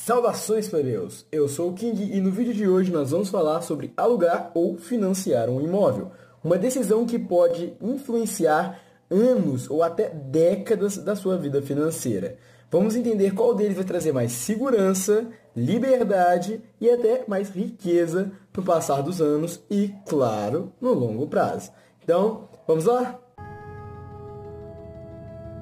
Saudações, plebeus! Eu sou o King e no vídeo de hoje nós vamos falar sobre alugar ou financiar um imóvel. Uma decisão que pode influenciar anos ou até décadas da sua vida financeira. Vamos entender qual deles vai trazer mais segurança, liberdade e até mais riqueza no passar dos anos e, claro, no longo prazo. Então, vamos lá?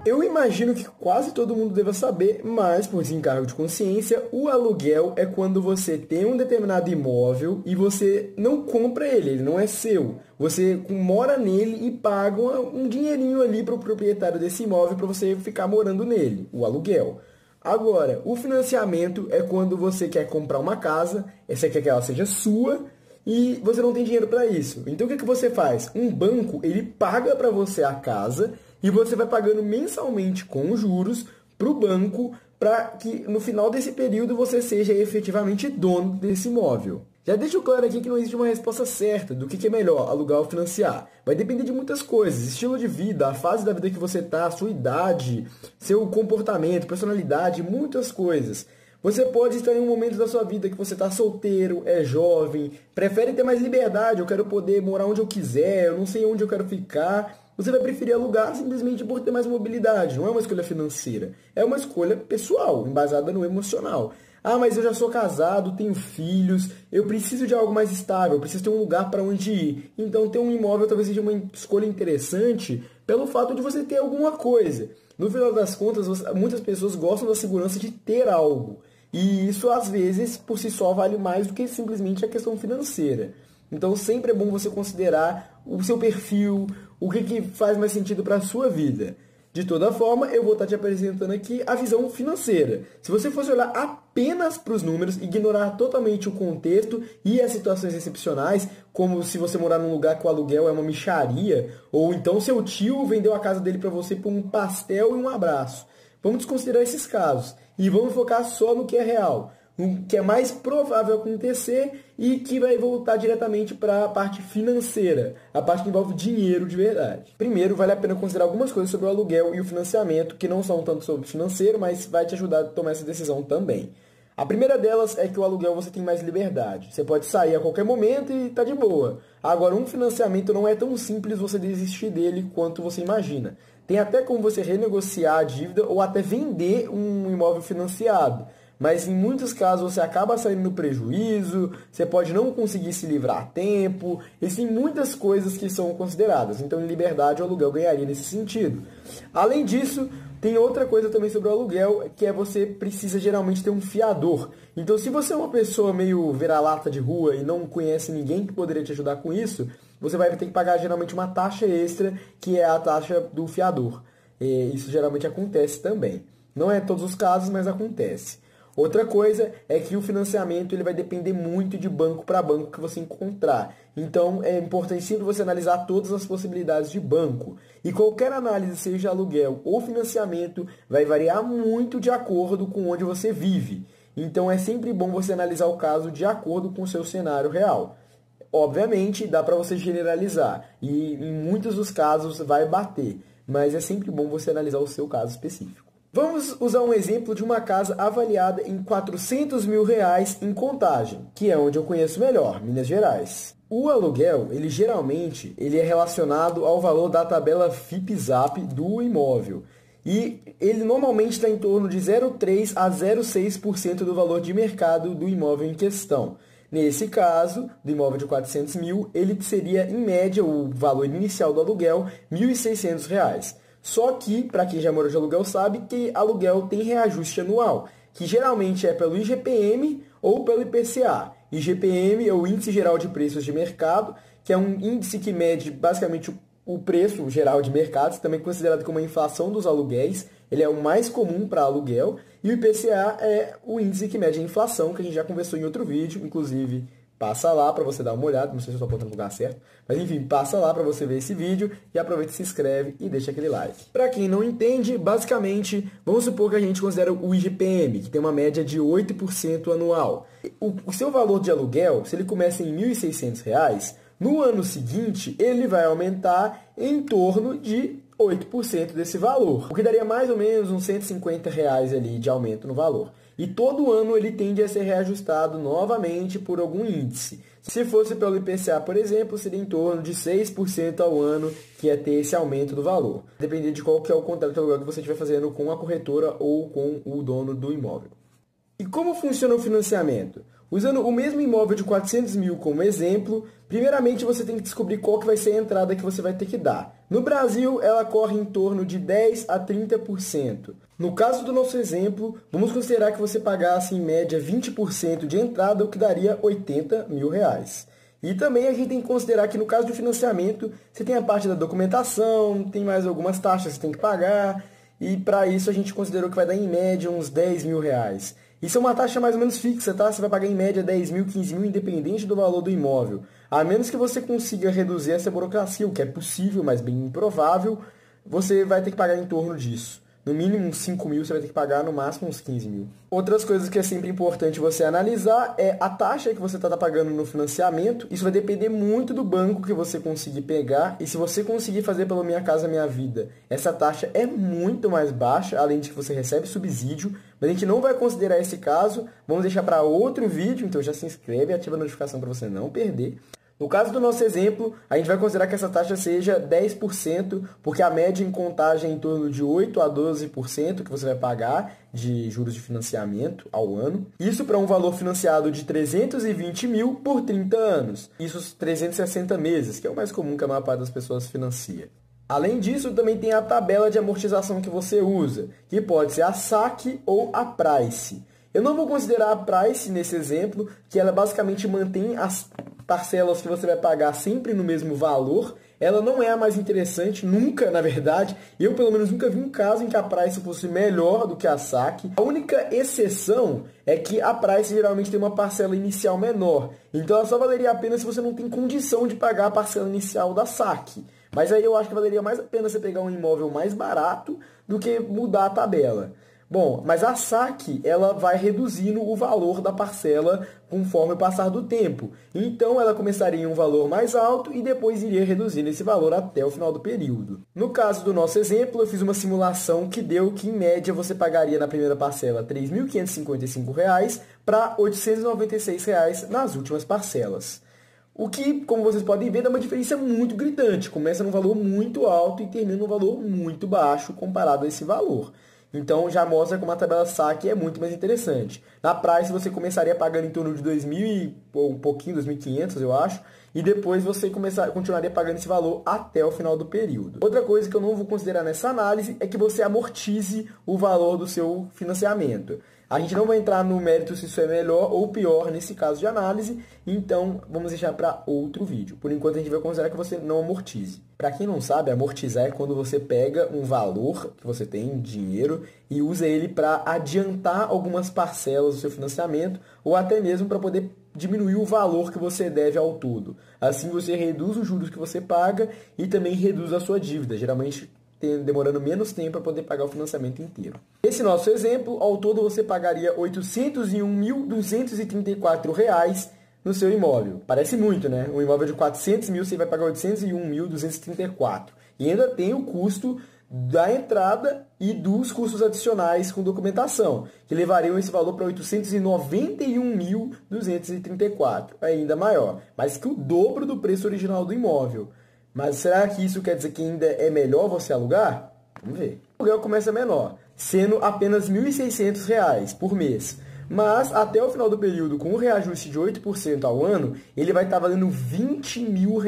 Eu imagino que quase todo mundo deva saber, mas por desencargo de consciência, o aluguel é quando você tem um determinado imóvel e você não compra ele não é seu. Você mora nele e paga um dinheirinho ali para o proprietário desse imóvel para você ficar morando nele, o aluguel. Agora, o financiamento é quando você quer comprar uma casa, você quer que ela seja sua, e você não tem dinheiro para isso. Então, o que você faz? Um banco, ele paga para você a casa e você vai pagando mensalmente com juros para o banco para que no final desse período você seja efetivamente dono desse imóvel. Já deixo claro aqui que não existe uma resposta certa do que é melhor, alugar ou financiar. Vai depender de muitas coisas, estilo de vida, a fase da vida que você está, a sua idade, seu comportamento, personalidade, muitas coisas. Você pode estar em um momento da sua vida que você está solteiro, é jovem, prefere ter mais liberdade, eu quero poder morar onde eu quiser, eu não sei onde eu quero ficar. Você vai preferir alugar simplesmente por ter mais mobilidade. Não é uma escolha financeira. É uma escolha pessoal, embasada no emocional. Ah, mas eu já sou casado, tenho filhos, eu preciso de algo mais estável, eu preciso ter um lugar para onde ir. Então, ter um imóvel talvez seja uma escolha interessante pelo fato de você ter alguma coisa. No final das contas, muitas pessoas gostam da segurança de ter algo. E isso, às vezes, por si só, vale mais do que simplesmente a questão financeira. Então, sempre é bom você considerar o seu perfil, o que faz mais sentido para a sua vida. De toda forma, eu vou estar te apresentando aqui a visão financeira. Se você fosse olhar apenas para os números, ignorar totalmente o contexto e as situações excepcionais, como se você morar num lugar que o aluguel é uma mixaria, ou então seu tio vendeu a casa dele para você por um pastel e um abraço. Vamos desconsiderar esses casos e vamos focar só no que é real. O que é mais provável acontecer e que vai voltar diretamente para a parte financeira, a parte que envolve dinheiro de verdade. Primeiro, vale a pena considerar algumas coisas sobre o aluguel e o financiamento, que não são tanto sobre financeiro, mas vai te ajudar a tomar essa decisão também. A primeira delas é que o aluguel você tem mais liberdade. Você pode sair a qualquer momento e tá de boa. Agora, um financiamento não é tão simples você desistir dele quanto você imagina. Tem até como você renegociar a dívida ou até vender um imóvel financiado. Mas em muitos casos você acaba saindo no prejuízo, você pode não conseguir se livrar a tempo, existem muitas coisas que são consideradas. Então, em liberdade, o aluguel ganharia nesse sentido. Além disso, tem outra coisa também sobre o aluguel, que é você precisa geralmente ter um fiador. Então, se você é uma pessoa meio vira-lata de rua e não conhece ninguém que poderia te ajudar com isso, você vai ter que pagar geralmente uma taxa extra, que é a taxa do fiador. E isso geralmente acontece também. Não é todos os casos, mas acontece. Outra coisa é que o financiamento ele vai depender muito de banco para banco que você encontrar. Então, é importante sempre você analisar todas as possibilidades de banco. E qualquer análise, seja aluguel ou financiamento, vai variar muito de acordo com onde você vive. Então, é sempre bom você analisar o caso de acordo com o seu cenário real. Obviamente, dá para você generalizar. E em muitos dos casos vai bater. Mas é sempre bom você analisar o seu caso específico. Vamos usar um exemplo de uma casa avaliada em R$400 mil em Contagem, que é onde eu conheço melhor, Minas Gerais. O aluguel, geralmente é relacionado ao valor da tabela FIP-ZAP do imóvel. E ele normalmente está em torno de 0,3% a 0,6% do valor de mercado do imóvel em questão. Nesse caso, do imóvel de R$400 mil, ele seria, em média, o valor inicial do aluguel, R$1.600. Só que, para quem já morou de aluguel sabe que aluguel tem reajuste anual, que geralmente é pelo IGPM ou pelo IPCA. IGPM é o Índice Geral de Preços de Mercado, que é um índice que mede basicamente o preço geral de mercado, também considerado como a inflação dos aluguéis. Ele é o mais comum para aluguel. E o IPCA é o índice que mede a inflação, que a gente já conversou em outro vídeo, inclusive. Passa lá para você dar uma olhada, não sei se eu estou apontando no lugar certo, mas enfim, passa lá para você ver esse vídeo e aproveita e se inscreve e deixa aquele like. Para quem não entende, basicamente, vamos supor que a gente considera o IGPM, que tem uma média de 8% anual. O seu valor de aluguel, se ele começa em R$1.600, no ano seguinte ele vai aumentar em torno de 8% desse valor, o que daria mais ou menos uns R$150 ali de aumento no valor. e todo ano ele tende a ser reajustado novamente por algum índice. Se fosse pelo IPCA, por exemplo, seria em torno de 6% ao ano que ia ter esse aumento do valor. Dependendo de qual que é o contrato de aluguel que você estiver fazendo com a corretora ou com o dono do imóvel. E como funciona o financiamento? Usando o mesmo imóvel de 400 mil como exemplo, primeiramente você tem que descobrir qual que vai ser a entrada que você vai ter que dar. No Brasil, ela corre em torno de 10% a 30%. No caso do nosso exemplo, vamos considerar que você pagasse em média 20% de entrada, o que daria 80 mil reais. E também a gente tem que considerar que no caso do financiamento, você tem a parte da documentação, tem mais algumas taxas que você tem que pagar, e para isso a gente considerou que vai dar em média uns 10 mil reais. Isso é uma taxa mais ou menos fixa, tá? Você vai pagar em média 10 mil, 15 mil, independente do valor do imóvel. A menos que você consiga reduzir essa burocracia, o que é possível, mas bem improvável, você vai ter que pagar em torno disso. No mínimo uns 5 mil, você vai ter que pagar, no máximo uns 15 mil. Outras coisas que é sempre importante você analisar é a taxa que você está pagando no financiamento. Isso vai depender muito do banco que você conseguir pegar. E se você conseguir fazer pelo Minha Casa Minha Vida, essa taxa é muito mais baixa, além de que você recebe subsídio. Mas a gente não vai considerar esse caso. Vamos deixar para outro vídeo, então já se inscreve e ativa a notificação para você não perder. No caso do nosso exemplo, a gente vai considerar que essa taxa seja 10%, porque a média em contagem é em torno de 8% a 12% que você vai pagar de juros de financiamento ao ano. Isso para um valor financiado de 320 mil por 30 anos. Isso 360 meses, que é o mais comum que a maior parte das pessoas financia. Além disso, também tem a tabela de amortização que você usa, que pode ser a saque ou a price. Eu não vou considerar a price nesse exemplo, que ela basicamente mantém as parcelas que você vai pagar sempre no mesmo valor. Ela não é a mais interessante, nunca, na verdade. Eu, pelo menos, nunca vi um caso em que a price fosse melhor do que a saque. A única exceção é que a price geralmente tem uma parcela inicial menor. Então, ela só valeria a pena se você não tem condição de pagar a parcela inicial da saque. Mas aí eu acho que valeria mais a pena você pegar um imóvel mais barato do que mudar a tabela. Bom, mas a saque, ela vai reduzindo o valor da parcela conforme o passar do tempo. Então, ela começaria em um valor mais alto e depois iria reduzindo esse valor até o final do período. No caso do nosso exemplo, eu fiz uma simulação que deu que, em média, você pagaria na primeira parcela R$ 3.555 para R$ 896 nas últimas parcelas. O que, como vocês podem ver, dá uma diferença muito gritante. Começa num valor muito alto e termina num valor muito baixo comparado a esse valor. Então, já mostra como a tabela saque é muito mais interessante. Na price, você começaria pagando em torno de 2.000 e um pouquinho, 2.500, eu acho. E depois você continuaria pagando esse valor até o final do período. Outra coisa que eu não vou considerar nessa análise é que você amortize o valor do seu financiamento. A gente não vai entrar no mérito se isso é melhor ou pior nesse caso de análise, então vamos deixar para outro vídeo. Por enquanto a gente vai considerar que você não amortize. Para quem não sabe, amortizar é quando você pega um valor que você tem, dinheiro, e usa ele para adiantar algumas parcelas do seu financiamento ou até mesmo para poder diminuir o valor que você deve ao todo. Assim você reduz os juros que você paga e também reduz a sua dívida, geralmente demorando menos tempo para poder pagar o financiamento inteiro. Nesse nosso exemplo, ao todo você pagaria R$ 801.234 no seu imóvel. Parece muito, né? Um imóvel de 400 mil, você vai pagar 801.234. E ainda tem o custo da entrada e dos custos adicionais com documentação, que levariam esse valor para 891.234, ainda maior, mas que o dobro do preço original do imóvel. Mas será que isso quer dizer que ainda é melhor você alugar? Vamos ver. O aluguel começa menor, sendo apenas R$ 1.600 por mês. Mas, até o final do período, com um reajuste de 8% ao ano, ele vai estar valendo R$ 20 mil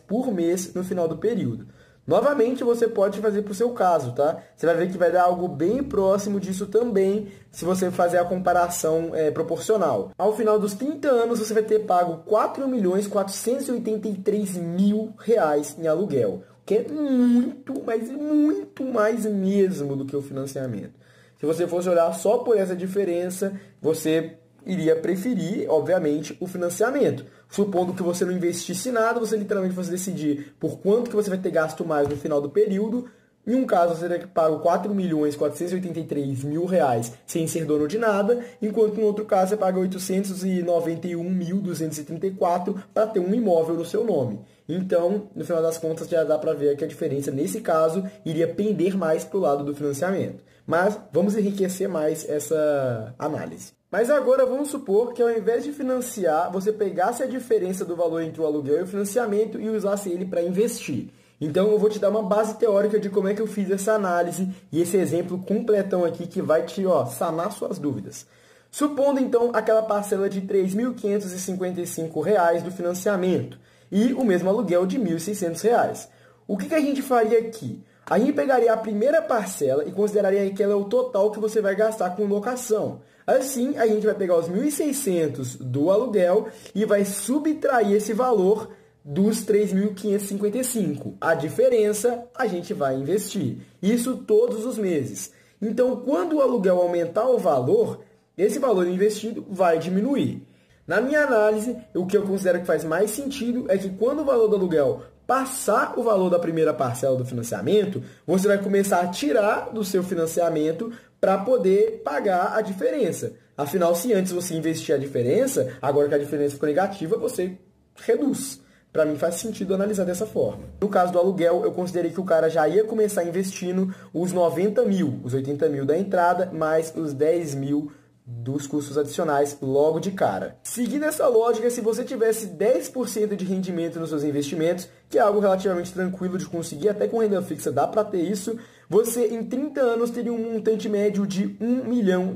por mês no final do período. Novamente, você pode fazer para o seu caso, tá? Você vai ver que vai dar algo bem próximo disso também, se você fazer a comparação proporcional. Ao final dos 30 anos, você vai ter pago R$ 4.483.000 em aluguel, que é muito, mas muito mais mesmo do que o financiamento. Se você fosse olhar só por essa diferença, você iria preferir, obviamente, o financiamento. Supondo que você não investisse nada, você literalmente fosse decidir por quanto que você vai ter gasto mais no final do período, Em um caso, você teria que pagar 4.483.000 reais sem ser dono de nada, enquanto em outro caso você paga 891.234 para ter um imóvel no seu nome. Então, no final das contas, já dá para ver que a diferença, nesse caso, iria pender mais para o lado do financiamento. Mas vamos enriquecer mais essa análise. Mas agora vamos supor que ao invés de financiar, você pegasse a diferença do valor entre o aluguel e o financiamento e usasse ele para investir. Então eu vou te dar uma base teórica de como é que eu fiz essa análise e esse exemplo completão aqui que vai te sanar suas dúvidas. Supondo então aquela parcela de R$ 3.555 do financiamento e o mesmo aluguel de R$ 1.600. O que a gente faria aqui? A gente pegaria a primeira parcela e consideraria que ela é o total que você vai gastar com locação. Assim, a gente vai pegar os 1.600 do aluguel e vai subtrair esse valor dos 3.555. A diferença, a gente vai investir. Isso todos os meses. Então, quando o aluguel aumentar o valor, esse valor investido vai diminuir. Na minha análise, o que eu considero que faz mais sentido é que quando o valor do aluguel passar o valor da primeira parcela do financiamento, você vai começar a tirar do seu financiamento para poder pagar a diferença. Afinal, se antes você investir a diferença, agora que a diferença ficou negativa, você reduz. Para mim faz sentido analisar dessa forma. No caso do aluguel, eu considerei que o cara já ia começar investindo os 90 mil, os 80 mil da entrada, mais os 10 mil dos custos adicionais logo de cara. Seguindo essa lógica, se você tivesse 10% de rendimento nos seus investimentos, que é algo relativamente tranquilo de conseguir, até com renda fixa dá para ter isso, você em 30 anos teria um montante médio de R$ 1 milhão.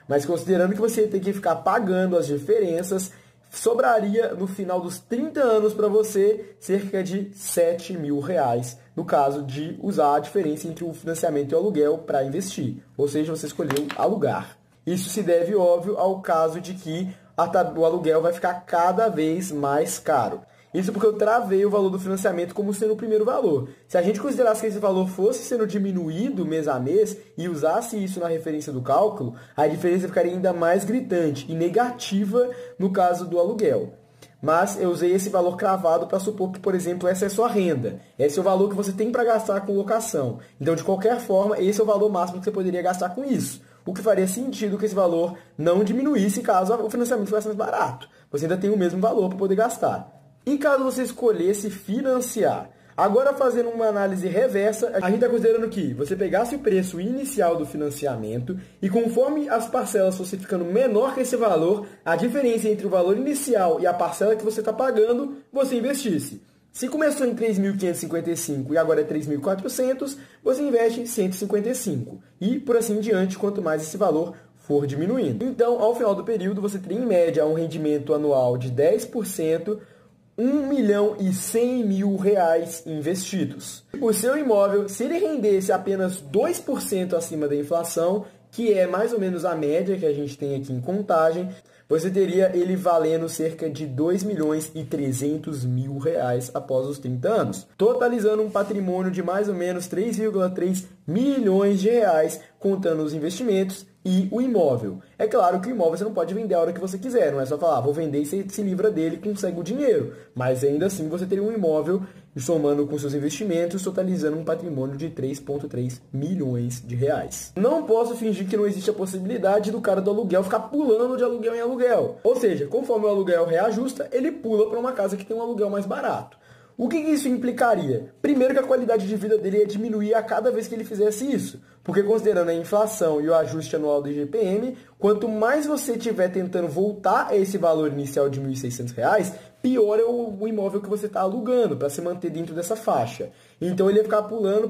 Mas considerando que você ia ter que ficar pagando as diferenças, sobraria no final dos 30 anos para você cerca de R$ 7 mil, no caso de usar a diferença entre o financiamento e o aluguel para investir. Ou seja, você escolheu alugar. Isso se deve, óbvio, ao caso de que o aluguel vai ficar cada vez mais caro. Isso porque eu travei o valor do financiamento como sendo o primeiro valor. Se a gente considerasse que esse valor fosse sendo diminuído mês a mês e usasse isso na referência do cálculo, a diferença ficaria ainda mais gritante e negativa no caso do aluguel. Mas eu usei esse valor cravado para supor que, por exemplo, essa é a sua renda. Esse é o valor que você tem para gastar com locação. Então, de qualquer forma, esse é o valor máximo que você poderia gastar com isso. O que faria sentido que esse valor não diminuísse caso o financiamento fosse mais barato. Você ainda tem o mesmo valor para poder gastar. E caso você escolhesse financiar? Agora, fazendo uma análise reversa, a gente está considerando que você pegasse o preço inicial do financiamento e conforme as parcelas fossem ficando menor que esse valor, a diferença entre o valor inicial e a parcela que você está pagando, você investisse. Se começou em 3.555 e agora é 3.400, você investe em 155. E por assim em diante, quanto mais esse valor for diminuindo. Então, ao final do período, você teria em média um rendimento anual de 10%, R$ 1.100.000 investidos. O seu imóvel, se ele rendesse apenas 2% acima da inflação, que é mais ou menos a média que a gente tem aqui em Contagem, você teria ele valendo cerca de R$ 2.300.000 após os 30 anos, totalizando um patrimônio de mais ou menos 3,3 milhões de reais, contando os investimentos e o imóvel. É claro que o imóvel você não pode vender a hora que você quiser, não é só falar, vou vender e você se livra dele e consegue o dinheiro. Mas ainda assim você teria um imóvel somando com seus investimentos, totalizando um patrimônio de 3,3 milhões de reais. Não posso fingir que não existe a possibilidade do cara do aluguel ficar pulando de aluguel em aluguel. Ou seja, conforme o aluguel reajusta, ele pula para uma casa que tem um aluguel mais barato. O que isso implicaria? Primeiro que a qualidade de vida dele ia diminuir a cada vez que ele fizesse isso. Porque considerando a inflação e o ajuste anual do IGPM, quanto mais você estiver tentando voltar a esse valor inicial de R$ 1.600, pior é o imóvel que você está alugando para se manter dentro dessa faixa. Então ele ia ficar pulando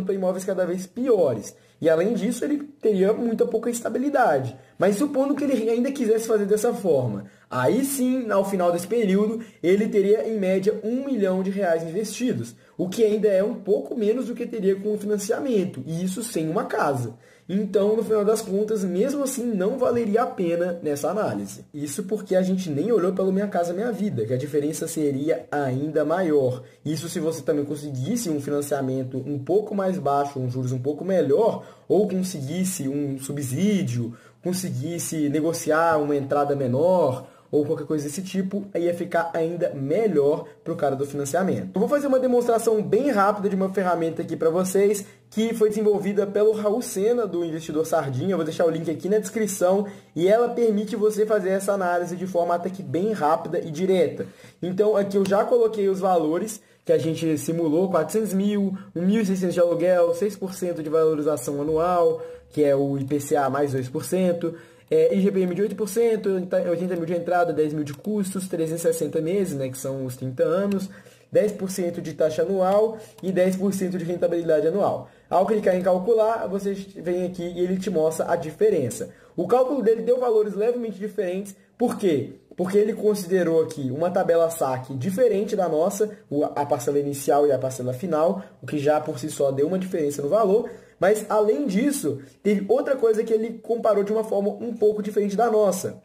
para imóveis cada vez piores. E além disso, ele teria muita pouca estabilidade. Mas supondo que ele ainda quisesse fazer dessa forma, aí sim, ao final desse período, ele teria em média R$ 1 milhão investidos, o que ainda é um pouco menos do que teria com o financiamento, e isso sem uma casa. Então, no final das contas, mesmo assim, não valeria a pena nessa análise. Isso porque a gente nem olhou pelo Minha Casa Minha Vida, que a diferença seria ainda maior. Isso se você também conseguisse um financiamento um pouco mais baixo, um juros um pouco melhor, ou conseguisse um subsídio, conseguisse negociar uma entrada menor, ou qualquer coisa desse tipo, aí ia ficar ainda melhor para o cara do financiamento. Eu vou fazer uma demonstração bem rápida de uma ferramenta aqui para vocês, que foi desenvolvida pelo Raul Sena, do Investidor Sardinha. Eu vou deixar o link aqui na descrição, e ela permite você fazer essa análise de forma até que bem rápida e direta. Então aqui eu já coloquei os valores que a gente simulou: 400 mil, 1.600 de aluguel, 6% de valorização anual, que é o IPCA mais 2%, IGPM de 8%, 80 mil de entrada, 10 mil de custos, 360 meses, né, que são os 30 anos, 10% de taxa anual e 10% de rentabilidade anual. Ao clicar em calcular, você vem aqui e ele te mostra a diferença. O cálculo dele deu valores levemente diferentes. Por quê? Porque ele considerou aqui uma tabela saque diferente da nossa, a parcela inicial e a parcela final, o que já por si só deu uma diferença no valor. Mas, além disso, teve outra coisa que ele comparou de uma forma um pouco diferente da nossa.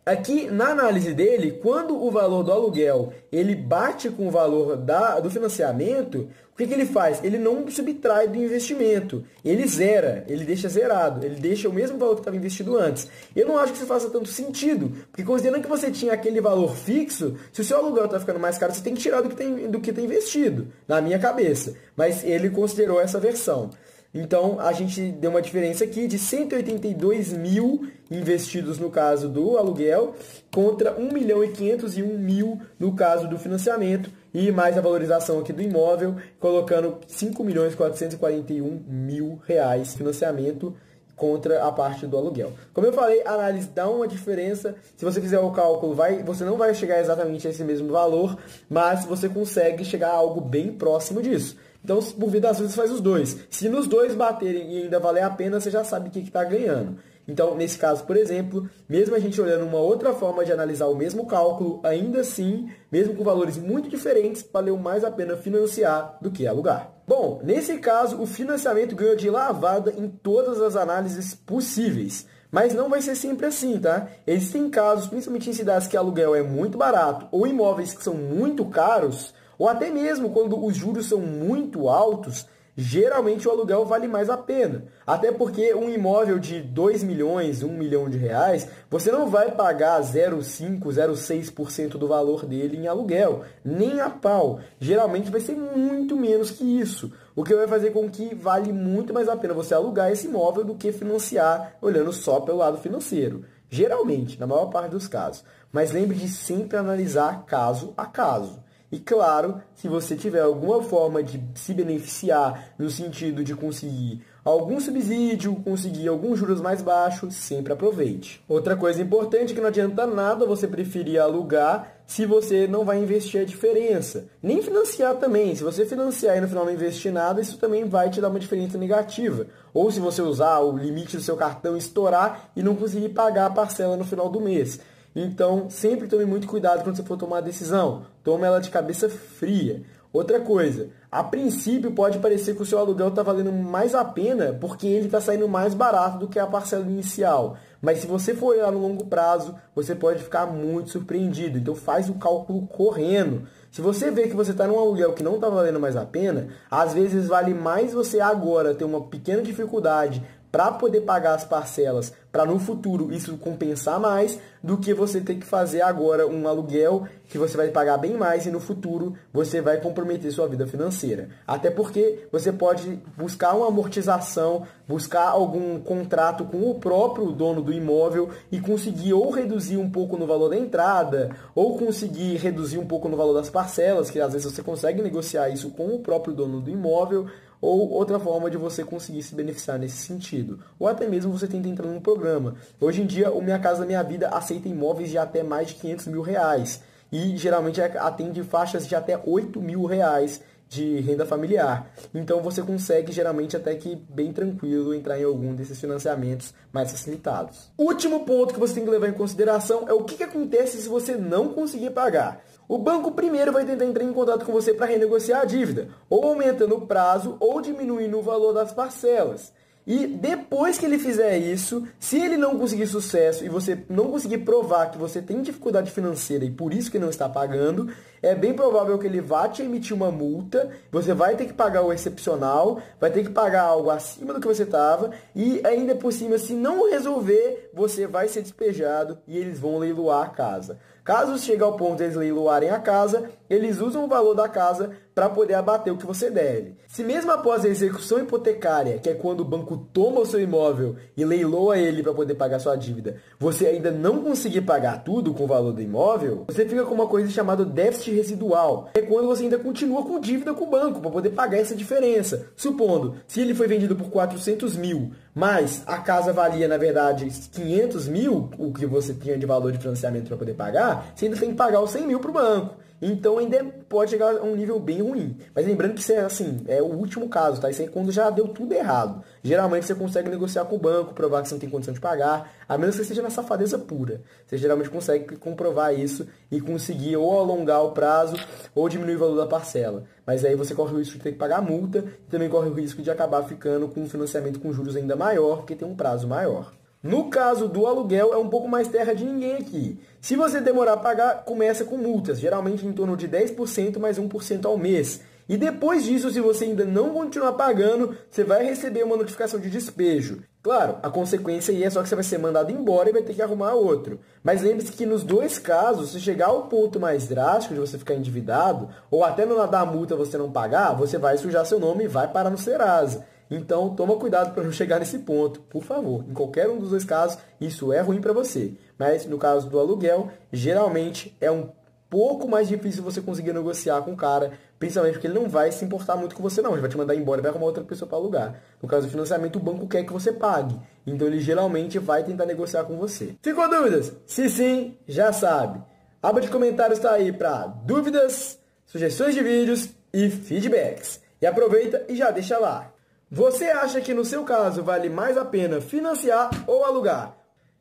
Aqui, na análise dele, quando o valor do aluguel ele bate com o valor do financiamento, o que ele faz? Ele não subtrai do investimento, ele zera, ele deixa zerado, ele deixa o mesmo valor que estava investido antes. Eu não acho que isso faça tanto sentido, porque considerando que você tinha aquele valor fixo, se o seu aluguel está ficando mais caro, você tem que tirar do que está investido, na minha cabeça. Mas ele considerou essa versão. Então, a gente deu uma diferença aqui de 182 mil investidos no caso do aluguel contra 1.501.000 no caso do financiamento, e mais a valorização aqui do imóvel, colocando 5.441.000 reais financiamento contra a parte do aluguel. Como eu falei, a análise dá uma diferença. Se você fizer o cálculo, você não vai chegar exatamente a esse mesmo valor, mas você consegue chegar a algo bem próximo disso. Então, por via das vezes, faz os dois. Se nos dois baterem e ainda valer a pena, você já sabe o que está ganhando. Então, nesse caso, por exemplo, mesmo a gente olhando uma outra forma de analisar o mesmo cálculo, ainda assim, mesmo com valores muito diferentes, valeu mais a pena financiar do que alugar. Bom, nesse caso, o financiamento ganhou de lavada em todas as análises possíveis. Mas não vai ser sempre assim, tá? Existem casos, principalmente em cidades que aluguel é muito barato, ou imóveis que são muito caros, ou até mesmo quando os juros são muito altos, geralmente o aluguel vale mais a pena. Até porque um imóvel de 2 milhões, 1 milhão de reais, você não vai pagar 0,5%, 0,6% do valor dele em aluguel, nem a pau. Geralmente vai ser muito menos que isso, o que vai fazer com que vale muito mais a pena você alugar esse imóvel do que financiar olhando só pelo lado financeiro. Geralmente, na maior parte dos casos. Mas lembre de sempre analisar caso a caso. E claro, se você tiver alguma forma de se beneficiar no sentido de conseguir algum subsídio, conseguir alguns juros mais baixos, sempre aproveite. Outra coisa importante é que não adianta nada você preferir alugar se você não vai investir a diferença. Nem financiar também. Se você financiar e no final não investir nada, isso também vai te dar uma diferença negativa. Ou se você usar o limite do seu cartão, estourar e não conseguir pagar a parcela no final do mês. Então, sempre tome muito cuidado quando você for tomar a decisão. Tome ela de cabeça fria. Outra coisa, a princípio pode parecer que o seu aluguel está valendo mais a pena porque ele está saindo mais barato do que a parcela inicial. Mas se você for olhar no longo prazo, você pode ficar muito surpreendido. Então faz o cálculo correndo. Se você vê que você está num aluguel que não está valendo mais a pena, às vezes vale mais você agora ter uma pequena dificuldade para poder pagar as parcelas, para no futuro isso compensar mais, do que você ter que fazer agora um aluguel que você vai pagar bem mais e no futuro você vai comprometer sua vida financeira. Até porque você pode buscar uma amortização, buscar algum contrato com o próprio dono do imóvel e conseguir ou reduzir um pouco no valor da entrada, ou conseguir reduzir um pouco no valor das parcelas, que às vezes você consegue negociar isso com o próprio dono do imóvel, ou outra forma de você conseguir se beneficiar nesse sentido. Ou até mesmo você tenta entrar num programa. Hoje em dia, o Minha Casa Minha Vida aceita imóveis de até mais de 500 mil reais. E geralmente atende faixas de até 8 mil reais de renda familiar. Então você consegue geralmente até que bem tranquilo entrar em algum desses financiamentos mais facilitados. Último ponto que você tem que levar em consideração é o que acontece se você não conseguir pagar. O banco primeiro vai tentar entrar em contato com você para renegociar a dívida, ou aumentando o prazo ou diminuindo o valor das parcelas. E depois que ele fizer isso, se ele não conseguir sucesso e você não conseguir provar que você tem dificuldade financeira e por isso que não está pagando, é bem provável que ele vá te emitir uma multa, você vai ter que pagar o excepcional, vai ter que pagar algo acima do que você estava e ainda por cima, se não resolver, você vai ser despejado e eles vão leiloar a casa. Caso chegue ao ponto de eles leiloarem a casa, eles usam o valor da casa para poder abater o que você deve. Se mesmo após a execução hipotecária, que é quando o banco toma o seu imóvel e leiloa ele para poder pagar sua dívida, você ainda não conseguir pagar tudo com o valor do imóvel, você fica com uma coisa chamada déficit residual. É quando você ainda continua com dívida com o banco para poder pagar essa diferença. Supondo, se ele foi vendido por 400 mil, mas a casa valia, na verdade, 500 mil, o que você tinha de valor de financiamento para poder pagar, você ainda tem que pagar os 100 mil para o banco. Então ainda pode chegar a um nível bem ruim. Mas lembrando que isso é, assim, é o último caso, tá? Isso aí é quando já deu tudo errado. Geralmente você consegue negociar com o banco, provar que você não tem condição de pagar, a menos que você esteja na safadeza pura. Você geralmente consegue comprovar isso e conseguir ou alongar o prazo ou diminuir o valor da parcela. Mas aí você corre o risco de ter que pagar a multa e também corre o risco de acabar ficando com um financiamento com juros ainda maior, porque tem um prazo maior. No caso do aluguel, é um pouco mais terra de ninguém aqui. Se você demorar a pagar, começa com multas, geralmente em torno de 10% mais 1% ao mês. E depois disso, se você ainda não continuar pagando, você vai receber uma notificação de despejo. Claro, a consequência aí é só que você vai ser mandado embora e vai ter que arrumar outro. Mas lembre-se que nos dois casos, se chegar ao ponto mais drástico de você ficar endividado, ou até no dar multa você não pagar, você vai sujar seu nome e vai parar no Serasa. Então, toma cuidado para não chegar nesse ponto, por favor. Em qualquer um dos dois casos, isso é ruim para você. Mas no caso do aluguel, geralmente é um pouco mais difícil você conseguir negociar com o cara, principalmente porque ele não vai se importar muito com você não, ele vai te mandar embora e vai arrumar outra pessoa para alugar. No caso do financiamento, o banco quer que você pague, então ele geralmente vai tentar negociar com você. Ficou dúvidas? Se sim, já sabe. A aba de comentários está aí para dúvidas, sugestões de vídeos e feedbacks. E aproveita e já deixa lá. Você acha que no seu caso vale mais a pena financiar ou alugar?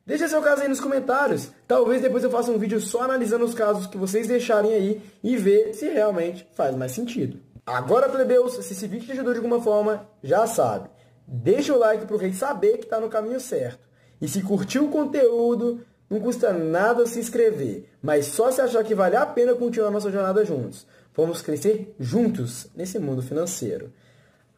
Deixa seu caso aí nos comentários. Talvez depois eu faça um vídeo só analisando os casos que vocês deixarem aí e ver se realmente faz mais sentido. Agora, plebeus, se esse vídeo te ajudou de alguma forma, já sabe. Deixa o like para o rei saber que está no caminho certo. E se curtiu o conteúdo, não custa nada se inscrever. Mas só se achar que vale a pena continuar nossa jornada juntos. Vamos crescer juntos nesse mundo financeiro.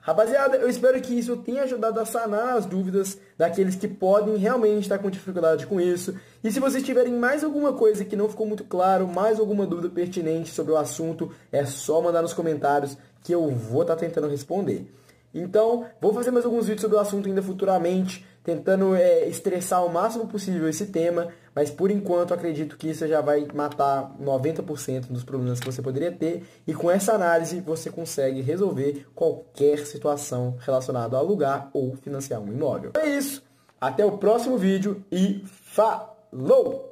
Rapaziada, eu espero que isso tenha ajudado a sanar as dúvidas daqueles que podem realmente estar com dificuldade com isso. E se vocês tiverem mais alguma coisa que não ficou muito claro, mais alguma dúvida pertinente sobre o assunto, é só mandar nos comentários que eu vou estar tentando responder. Então, vou fazer mais alguns vídeos sobre o assunto ainda futuramente, tentando estressar o máximo possível esse tema, mas por enquanto acredito que isso já vai matar 90% dos problemas que você poderia ter, e com essa análise você consegue resolver qualquer situação relacionada a alugar ou financiar um imóvel. É isso, até o próximo vídeo e falou!